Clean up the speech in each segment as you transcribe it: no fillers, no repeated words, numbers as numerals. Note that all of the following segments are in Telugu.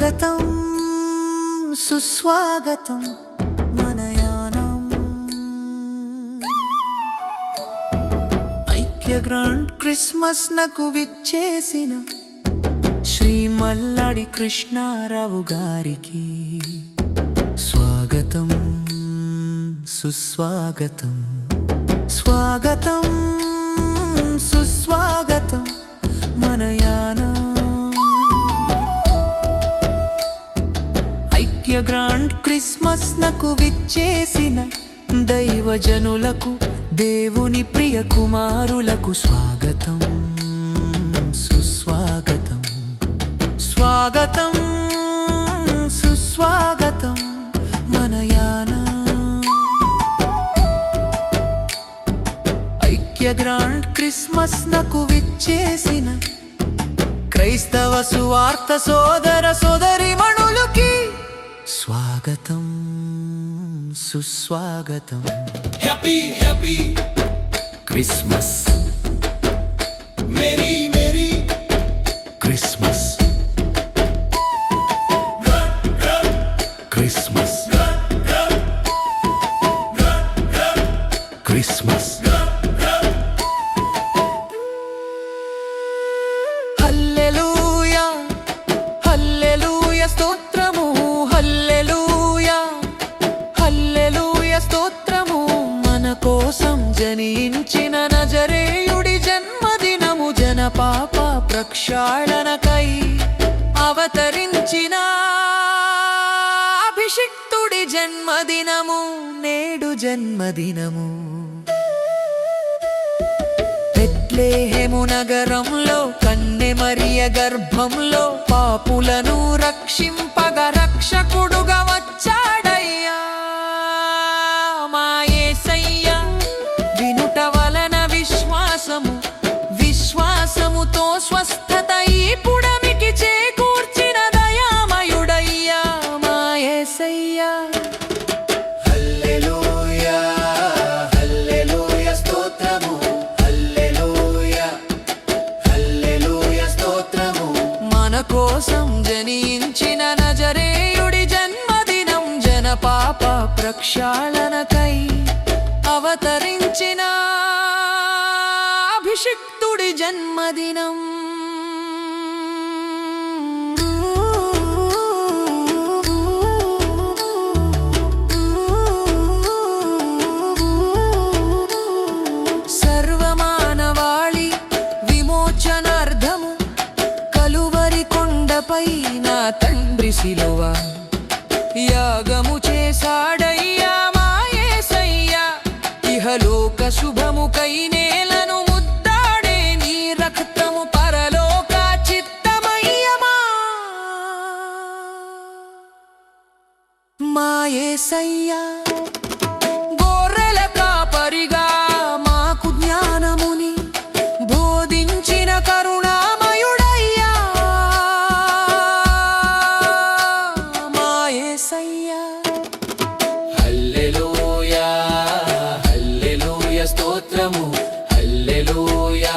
స్వాగతం సుస్వాగతం మన యానం ఐక్య గ్రాండ్ క్రిస్మస్ నకు విచ్చేసిన శ్రీ మల్లాడి కృష్ణారావు గారికి స్వాగతం సుస్వాగతం స్వాగతం సుస్వాగతం మన యానం ఐక్య గ్రాండ్ క్రిస్మస్ నకు విచ్చేసిన దైవజనులకు దేవుని ప్రియ కుమారులకు స్వాగతం సుస్వాగతం స్వాగతం సుస్వాగతం మన యానం ఐక్య గ్రాండ్ క్రిస్మస్ నకు విచ్చేసిన క్రైస్తవ సువార్త సోదర సోదరీమణులకి స్వాగతం సుస్వాగతం happy happy Christmas merry merry Christmas Christmas Christmas hallelujah hallelujah స్తోత్రము హల్లెలూయా హల్లెలూయా స్తోత్రము మన కోసం జనించిన నజరేయుడి జన్మదినము జన పాప ప్రక్షాళనకై అవతరించిన అభిషిక్తుడి జన్మదినము నేడు జన్మదినము బెత్లెహేము నగరంలో కన్నె మరియ గర్భంలో పాపులను రక్షింపగా రక్షకుడుగా వచ్చాడయ్యా మా యేసయ్య వినుట వలన విశ్వాసముతో స్వస్థత ఈ పుడమికి చేకూర్చిన దయామయుడయ్యా మా యేసయ్య హల్లెలూయా హల్లెలూయా స్తోత్రము హల్లెలూయా హల్లెలూయా స్తోత్రము మన కోసం జనించిన నజరేయుడి జన్మదినం జన పాప ప్రక్షాళనకై అవతరించిన అభిషిక్తుడి జన్మదినం సర్వమానవాళి విమోచనార్థము కలువరి కొండపై నా తండ్రి శిలువ యాగము చేశాడయ్యా మా యేసయ్యా ఇహలోక శుభముకై నేలను ముద్దాడే నీ రక్తము పరలోక చిత్తమయ్యమా మా యేసయ్యా గొర్రెల కాపరిగా మాకు జ్ఞానముని బోధించిన కరుణామయుడయ్యా మా యేసయ్యా హల్లెలూయా హల్లెలూయా స్తోత్రము హల్లెలూయా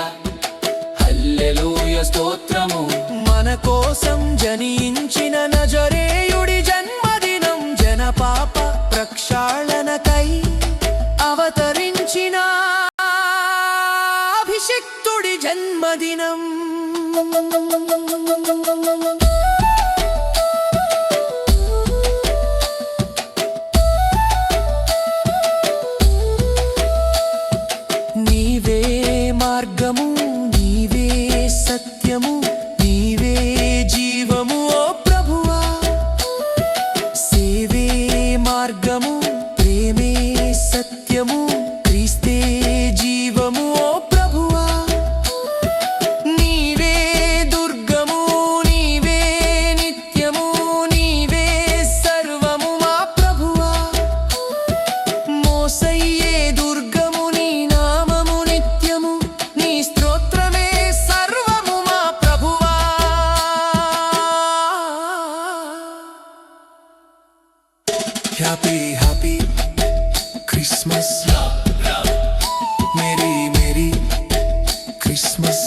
హల్లెలూయా స్తోత్రము మన కోసం జనించిన నజరేయుడి జన్మదినం జన పాప ప్రక్షాళనకై అవతరించిన అభిషిక్తుడి జన్మదినం నీవే మార్గము నీవే సత్యము నీవే జీవము ఓ ప్రభువా సేవే మార్గము ప్రేమే సత్యము క్రీస్తే జీవము ఓ ప్రభువా నీవే దుర్గము నీవే నిత్యము నీవే సర్వము మా ప్రభువా మోసయ్యే దుర్గము నీ నామము నిత్యము నీ స్తోత్రమే సర్వము మా ప్రభువా happy happy Christmas merry merry Christmas